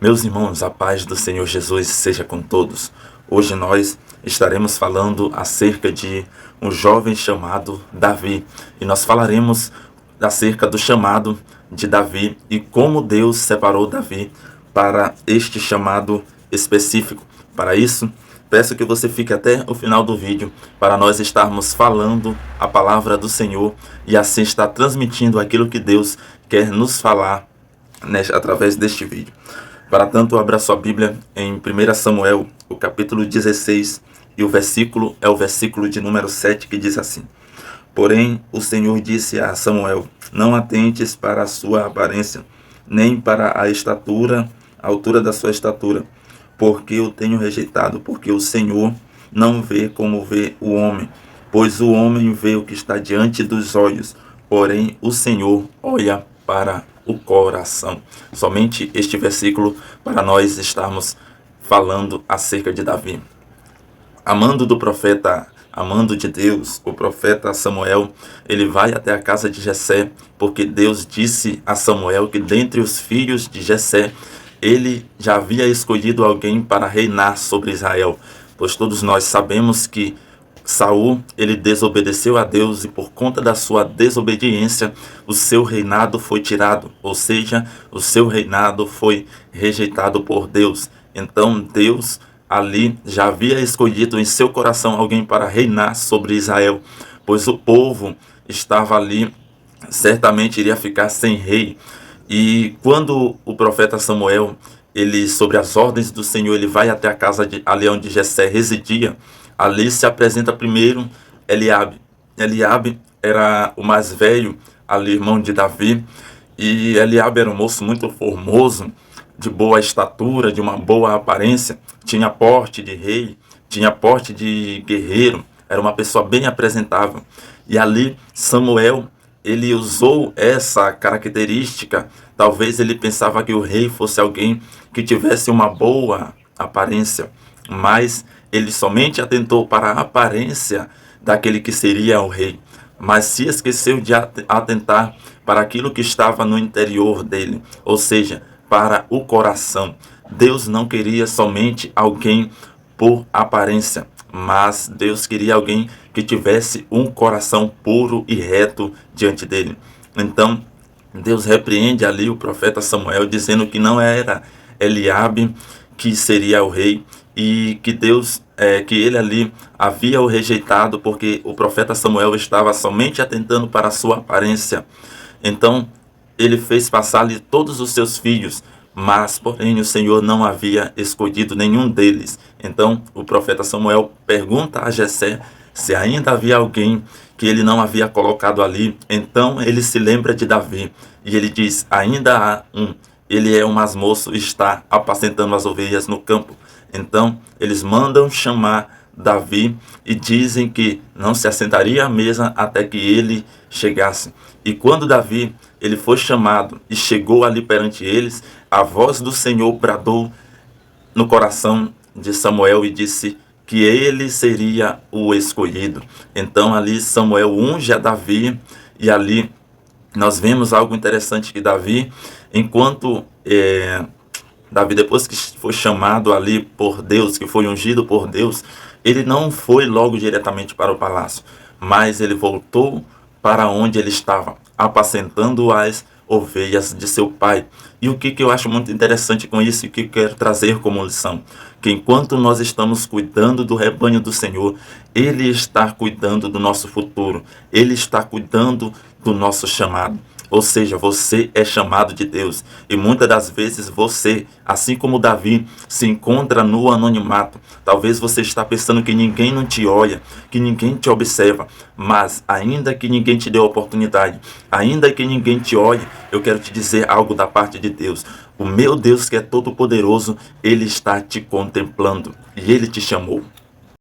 Meus irmãos, a paz do Senhor Jesus seja com todos. Hoje nós estaremos falando acerca de um jovem chamado Davi. E nós falaremos acerca do chamado de Davi e como Deus separou Davi para este chamado específico. Para isso, peço que você fique até o final do vídeo para nós estarmos falando a palavra do Senhor e assim estar transmitindo aquilo que Deus quer nos falar através deste vídeo. Para tanto, abra sua Bíblia em 1 Samuel, o capítulo 16, e o versículo é o versículo de número 7, que diz assim: Porém, o Senhor disse a Samuel: Não atentes para a sua aparência, nem para a altura da sua estatura, porque eu tenho rejeitado, porque o Senhor não vê como vê o homem, pois o homem vê o que está diante dos olhos, porém o Senhor olha para o coração. Somente este versículo para nós estarmos falando acerca de Davi. Amando de Deus, o profeta Samuel, ele vai até a casa de Jessé, porque Deus disse a Samuel que dentre os filhos de Jessé, ele já havia escolhido alguém para reinar sobre Israel, pois todos nós sabemos que Saul, ele desobedeceu a Deus e por conta da sua desobediência, o seu reinado foi tirado, ou seja, o seu reinado foi rejeitado por Deus. Então Deus ali já havia escolhido em seu coração alguém para reinar sobre Israel, pois o povo estava ali, certamente iria ficar sem rei. E quando o profeta Samuel, ele, sobre as ordens do Senhor, ele vai até a casa ali onde Jessé residia, ali se apresenta primeiro Eliabe. Eliabe era o mais velho, ali irmão de Davi, e Eliabe era um moço muito formoso, de boa estatura, de uma boa aparência, tinha porte de rei, tinha porte de guerreiro, era uma pessoa bem apresentável. E ali Samuel, ele usou essa característica, talvez ele pensava que o rei fosse alguém que tivesse uma boa aparência, mas ele somente atentou para a aparência daquele que seria o rei, mas se esqueceu de atentar para aquilo que estava no interior dele, ou seja, para o coração. Deus não queria somente alguém por aparência, mas Deus queria alguém que tivesse um coração puro e reto diante dele. Então, Deus repreende ali o profeta Samuel, dizendo que não era Eliabe que seria o rei, e que Deus, que ele ali havia o rejeitado, porque o profeta Samuel estava somente atentando para a sua aparência. Então, ele fez passar-lhe todos os seus filhos, mas, porém, o Senhor não havia escolhido nenhum deles. Então, o profeta Samuel pergunta a Jessé se ainda havia alguém que ele não havia colocado ali. Então, ele se lembra de Davi, e ele diz: ainda há um, ele é um masmoço e está apacentando as ovelhas no campo. Então, eles mandam chamar Davi e dizem que não se assentaria à mesa até que ele chegasse. E quando Davi, ele foi chamado e chegou ali perante eles, a voz do Senhor bradou no coração de Samuel e disse que ele seria o escolhido. Então ali Samuel unge a Davi, e ali nós vemos algo interessante, que Davi, Davi, depois que foi chamado ali por Deus, que foi ungido por Deus, ele não foi logo diretamente para o palácio, mas ele voltou para onde ele estava, apacentando as ovelhas de seu pai. E o que eu acho muito interessante com isso, e o que eu quero trazer como lição, que enquanto nós estamos cuidando do rebanho do Senhor, Ele está cuidando do nosso futuro, Ele está cuidando do nosso chamado. Ou seja, você é chamado de Deus, e muitas das vezes você, assim como Davi, se encontra no anonimato. Talvez você está pensando que ninguém não te olha, que ninguém te observa, mas ainda que ninguém te dê a oportunidade, ainda que ninguém te olhe, eu quero te dizer algo da parte de Deus. O meu Deus, que é todo poderoso, Ele está te contemplando e Ele te chamou.